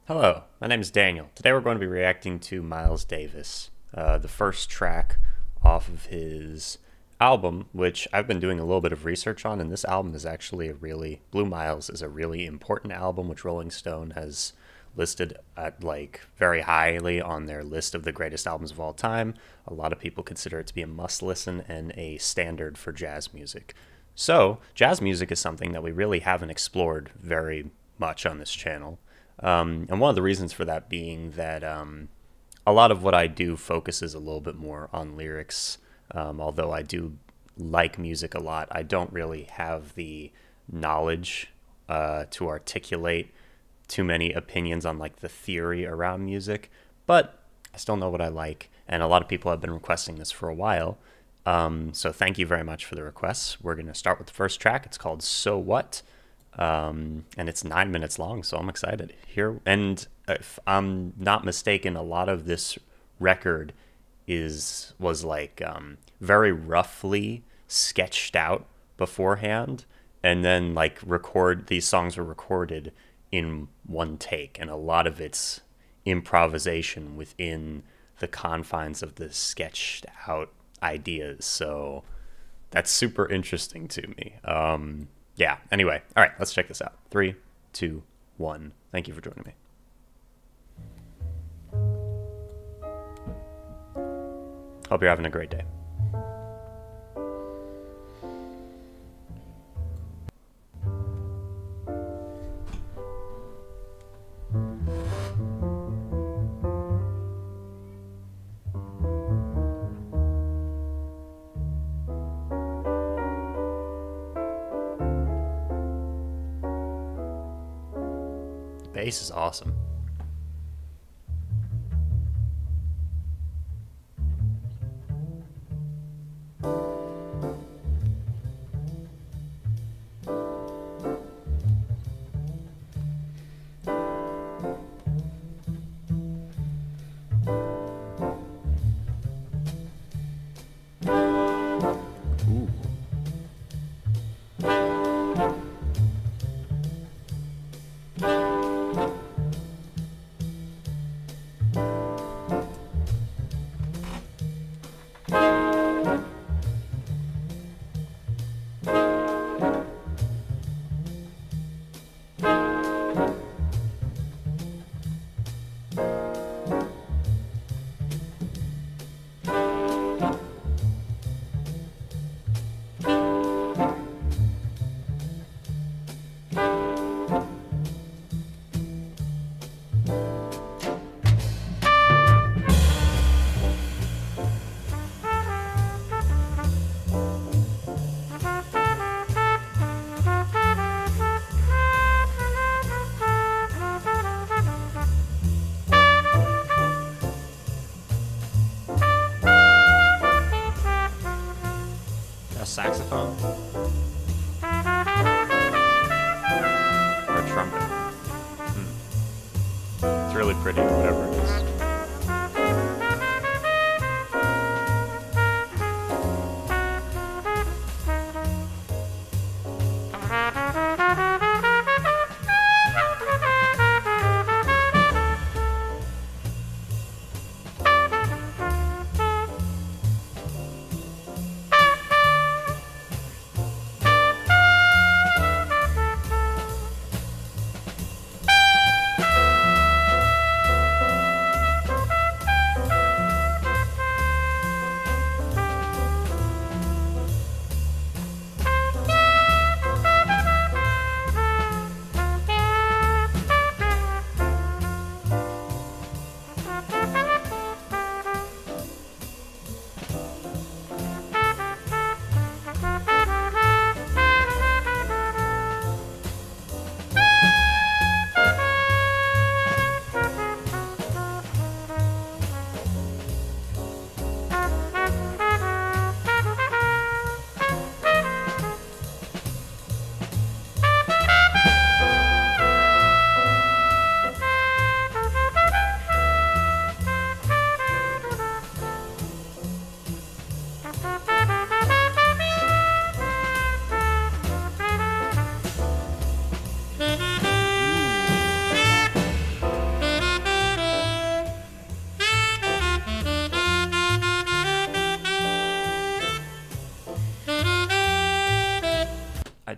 Hello, my name is Daniel. Today we're going to be reacting to Miles Davis, the first track off of his album, which I've been doing a little bit of research on, and this album is actually Blue Miles is a really important album, which Rolling Stone has listed at very highly on their list of the greatest albums of all time. A lot of people consider it to be a must listen and a standard for jazz music. So, jazz music is something that we really haven't explored very much on this channel. And one of the reasons for that being that a lot of what I do focuses a little bit more on lyrics. Although I do like music a lot, I don't really have the knowledge to articulate too many opinions on the theory around music. But I still know what I like, and a lot of people have been requesting this for a while. So thank you very much for the requests. We're going to start with the first track. It's called So What? And it's 9 minutes long, so I'm excited here. And if I'm not mistaken, a lot of this record was very roughly sketched out beforehand, and then these songs were recorded in one take, and a lot of it's improvisation within the confines of the sketched out ideas. So that's super interesting to me. Yeah, anyway, all right, let's check this out. 3, 2, 1. Thank you for joining me. Hope you're having a great day. Bass is awesome. Ooh. Saxophone or a trumpet. It's really pretty, whatever it is.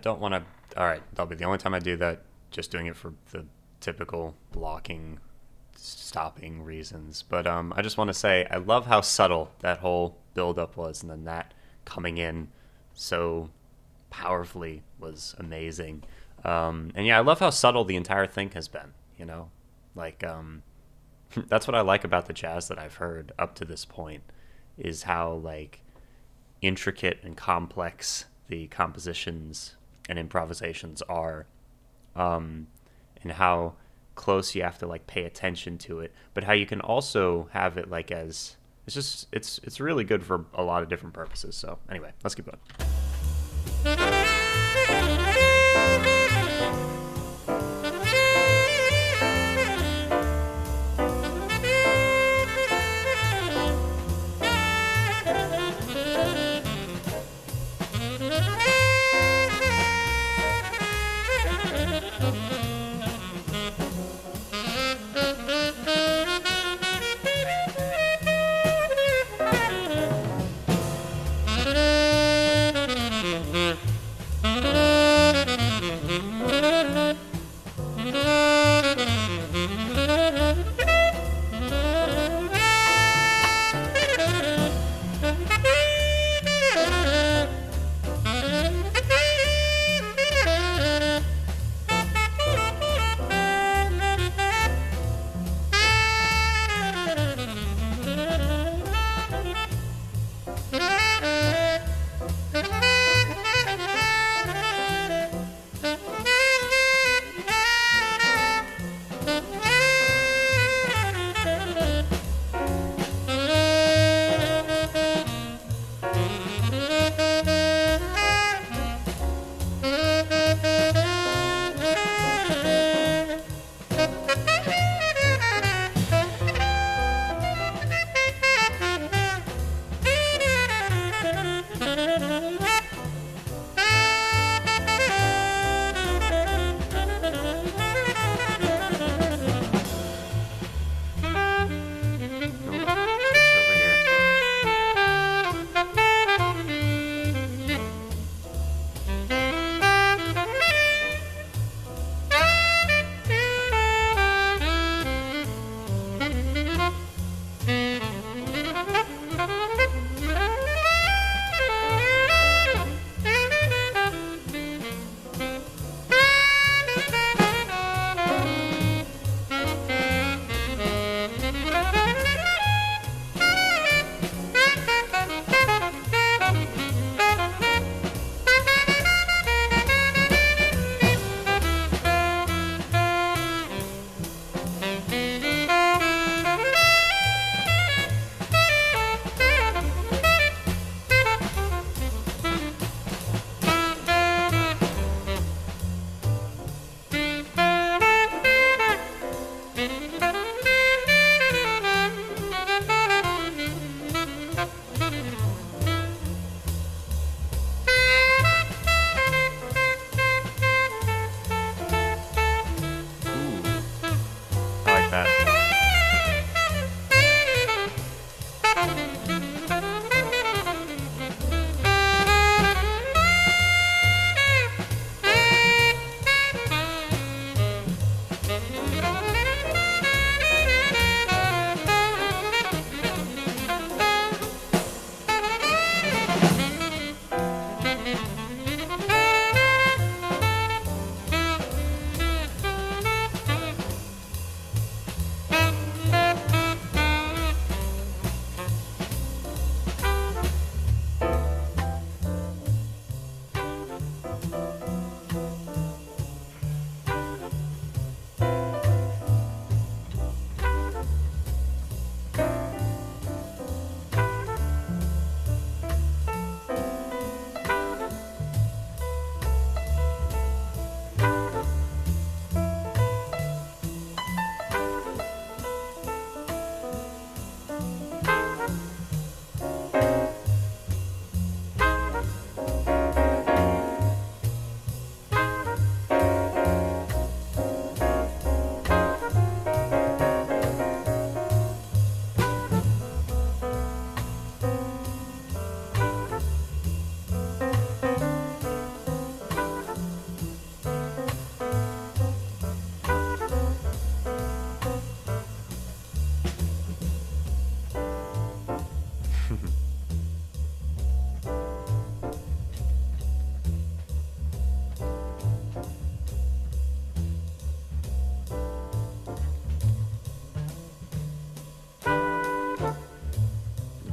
don't want to. All right, that'll be the only time I do that. Just doing it for the typical blocking, stopping reasons. But I just want to say I love how subtle that whole build-up was, and then that coming in so powerfully was amazing. And yeah, I love how subtle the entire thing has been. You know, like that's what I like about the jazz that I've heard up to this point, is how like intricate and complex the compositions and improvisations are, and how close you have to like pay attention to it, but how you can also have it like as it's really good for a lot of different purposes. So anyway, let's keep going.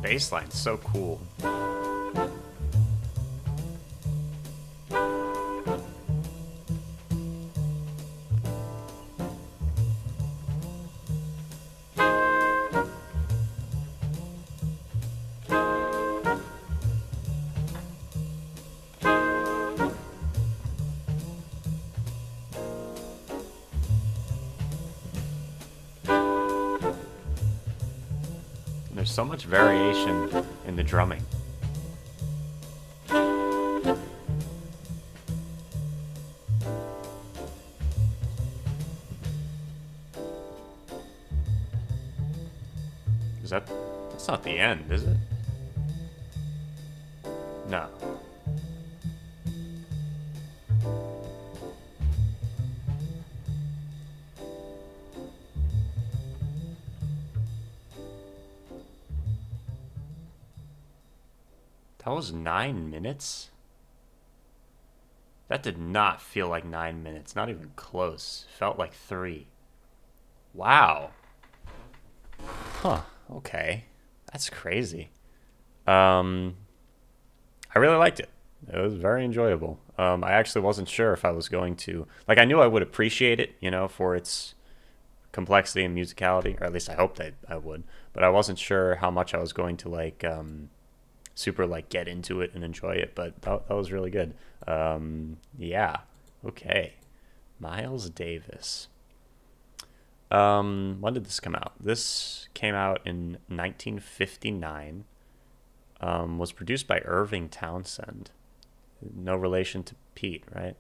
bass line's so cool. There's so much variation in the drumming. That's not the end, is it? No. That was 9 minutes? That did not feel like 9 minutes. Not even close. Felt like 3. Wow. Huh. Okay. That's crazy. I really liked it. It was very enjoyable. I actually wasn't sure if I was going to... Like, I knew I would appreciate it, you know, for its complexity and musicality. Or at least I hoped I would. But I wasn't sure how much I was going to, like... super like get into it and enjoy it, but that was really good. Yeah. Okay. Miles Davis. When did this come out? This came out in 1959. Was produced by Irving Townsend. No relation to Pete, right?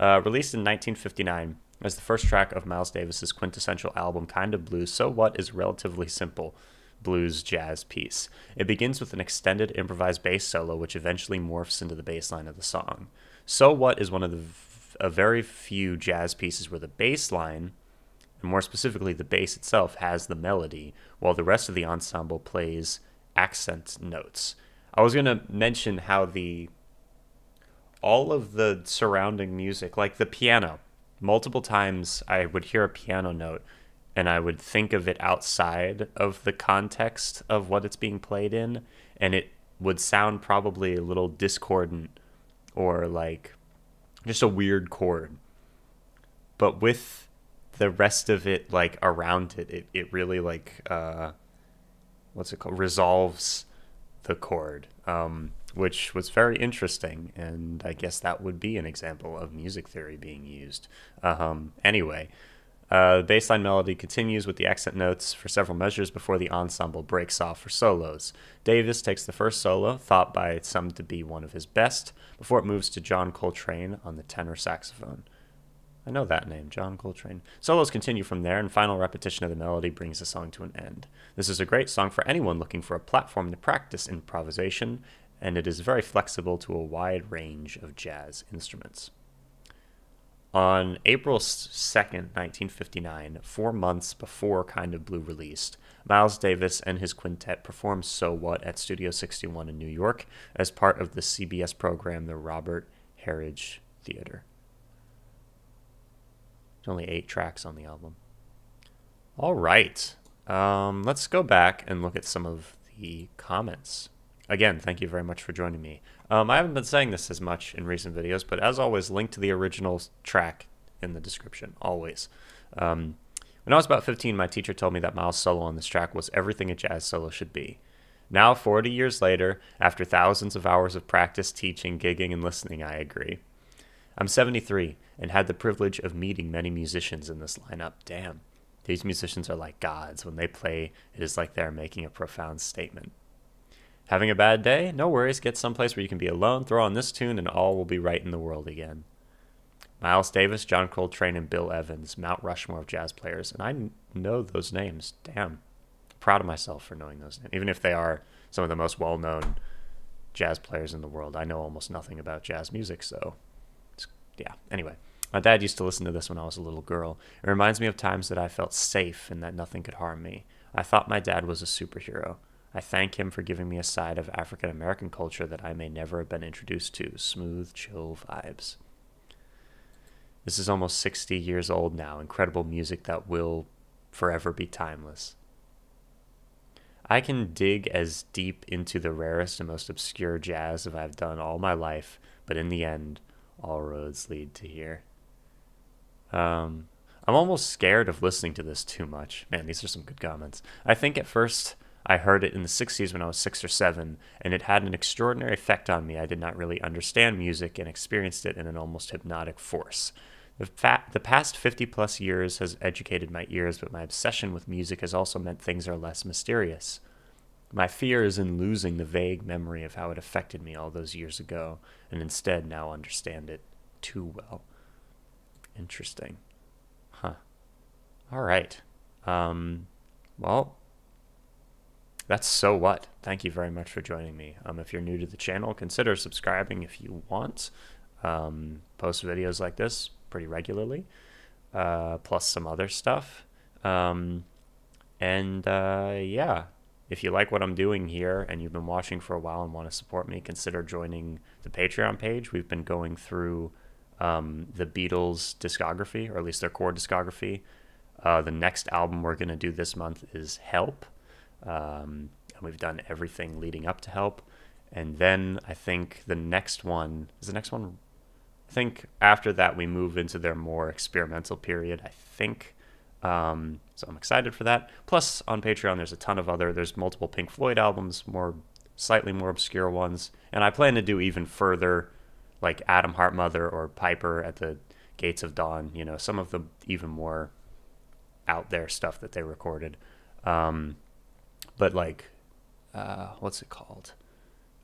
Released in 1959 as the first track of Miles Davis's quintessential album, Kind of Blues, So What is relatively simple blues jazz piece. It begins with an extended improvised bass solo, which eventually morphs into the bass line of the song. So What is one of a very few jazz pieces where the bass line, and more specifically the bass itself, has the melody, while the rest of the ensemble plays accent notes. I was going to mention how all of the surrounding music, like the piano, multiple times I would hear a piano note and I would think of it outside of the context of what it's being played in, and it would sound probably a little discordant or like just a weird chord. But with the rest of it like around it really like what's it called? Resolves the chord, which was very interesting, and I guess that would be an example of music theory being used. Anyway, the bassline melody continues with the accent notes for several measures before the ensemble breaks off for solos. Davis takes the first solo, thought by some to be one of his best, before it moves to John Coltrane on the tenor saxophone. I know that name, John Coltrane. Solos continue from there, and final repetition of the melody brings the song to an end. This is a great song for anyone looking for a platform to practice improvisation, and it is very flexible to a wide range of jazz instruments. On April 2nd, 1959, 4 months before Kind of Blue released, Miles Davis and his quintet performed So What at Studio 61 in New York as part of the CBS program, the Robert Herridge Theater. There's only 8 tracks on the album. All right. Let's go back and look at some of the comments. Again, thank you very much for joining me. I haven't been saying this as much in recent videos, but as always, link to the original track in the description, always. When I was about 15, my teacher told me that Miles' solo on this track was everything a jazz solo should be. Now, 40 years later, after thousands of hours of practice, teaching, gigging, and listening, I agree. I'm 73 and had the privilege of meeting many musicians in this lineup. Damn, these musicians are like gods. When they play, it is like they're making a profound statement. Having a bad day? No worries. Get someplace where you can be alone, throw on this tune, and all will be right in the world again. Miles Davis, John Coltrane, and Bill Evans, Mount Rushmore of jazz players. And I know those names. Damn. Proud of myself for knowing those names. Even if they are some of the most well-known jazz players in the world, I know almost nothing about jazz music, so yeah. Anyway, my dad used to listen to this when I was a little girl. It reminds me of times that I felt safe and that nothing could harm me. I thought my dad was a superhero. I thank him for giving me a side of African-American culture that I may never have been introduced to. Smooth, chill vibes. This is almost 60 years old now. Incredible music that will forever be timeless. I can dig as deep into the rarest and most obscure jazz as I've done all my life, but in the end, all roads lead to here. I'm almost scared of listening to this too much. Man, these are some good comments. I think at first I heard it in the 60s when I was 6 or 7, and it had an extraordinary effect on me. I did not really understand music and experienced it in an almost hypnotic force. The past 50 plus years has educated my ears, but my obsession with music has also meant things are less mysterious. My fear is in losing the vague memory of how it affected me all those years ago, and instead now understand it too well. Interesting. Huh. All right. Well, that's So What. Thank you very much for joining me. If you're new to the channel, consider subscribing if you want. Post videos like this pretty regularly, plus some other stuff. Yeah, if you like what I'm doing here and you've been watching for a while and want to support me, consider joining the Patreon page. We've been going through the Beatles discography, or at least their core discography. The next album we're going to do this month is Help. And we've done everything leading up to Help. And then I think the next one, I think after that we move into their more experimental period, I think. So I'm excited for that. Plus on Patreon there's multiple Pink Floyd albums, slightly more obscure ones. And I plan to do even further, like Adam Heartmother or Piper at the Gates of Dawn, some of the even more out there stuff that they recorded. But like, what's it called?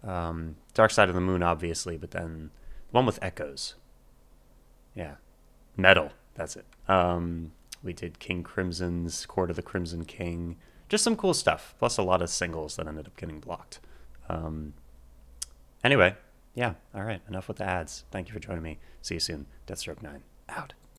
Dark Side of the Moon, obviously, but then the one with echoes. Yeah. Metal, that's it. We did King Crimson's Court of the Crimson King. Just some cool stuff, plus a lot of singles that ended up getting blocked. Anyway, yeah, all right, enough with the ads. Thank you for joining me. See you soon. Deathstroke 9, out.